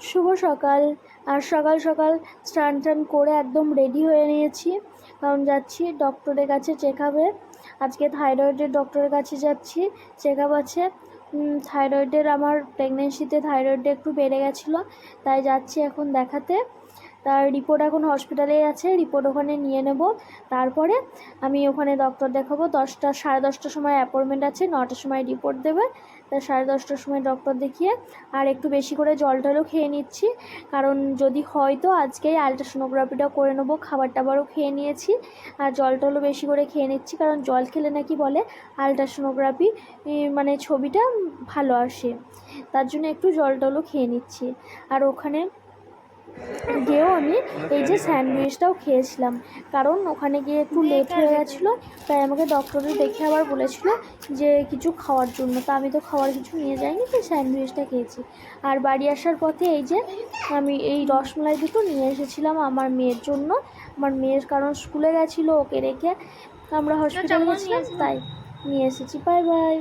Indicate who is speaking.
Speaker 1: শুভ সকাল। আর সকাল সকাল স্নান টান করে একদম রেডি হয়ে নিয়েছি, কারণ যাচ্ছি ডক্টরের কাছে চেক আপে। আজকে থাইরয়েডের ডক্টরের কাছে যাচ্ছি, চেক আপ আছে। থাইরয়েডের আমার প্রেগনেন্সিতে থাইরয়েডটা একটু বেড়ে গেছিলো, তাই যাচ্ছি এখন দেখাতে। তার রিপোর্ট এখন হসপিটালেই আছে, রিপোর্ট ওখানে নিয়ে নেব। তারপরে আমি ওখানে ডক্টর দেখাবো। 10টা সাড়ে 10টার সময় অ্যাপয়েন্টমেন্ট আছে, 9টার সময় রিপোর্ট দেবে। তাই 10:30টার সময় ডক্টর দেখিয়ে আর একটু বেশি করে জল টলও খেয়ে নিচ্ছি, কারণ যদি হয় তো আজকেই আলট্রাসোনোগ্রাফিটা করে নেবো। খাবার টাবারও খেয়ে নিয়েছি আর জল টলও বেশি করে খেয়ে নিচ্ছি, কারণ জল খেলে নাকি বলে আলট্রাসোনোগ্রাফি মানে ছবিটা ভালো আসে। তার জন্য একটু জল টলও খেয়ে নিচ্ছি। আর ওখানে গিয়েও আমি এই যে স্যান্ডউইচটাও খেয়েছিলাম, কারণ ওখানে গিয়ে একটু লেট হয়ে গেছিলো। তাই আমাকে ডক্টরে দেখে আবার বলেছিল যে কিছু খাওয়ার জন্য, তা আমি তো খাওয়ার কিছু নিয়ে যাইনি, তাই স্যান্ডউইচটা খেয়েছি। আর বাড়ি আসার পথে এই যে আমি এই রসমালাই দুটো নিয়ে এসেছিলাম আমার মেয়ের জন্য। আমার মেয়ের কারণ স্কুলে গেছিলো, ওকে রেখে আমরা হসপিটালে গেছিলাম, তাই নিয়ে এসেছি। Bye bye.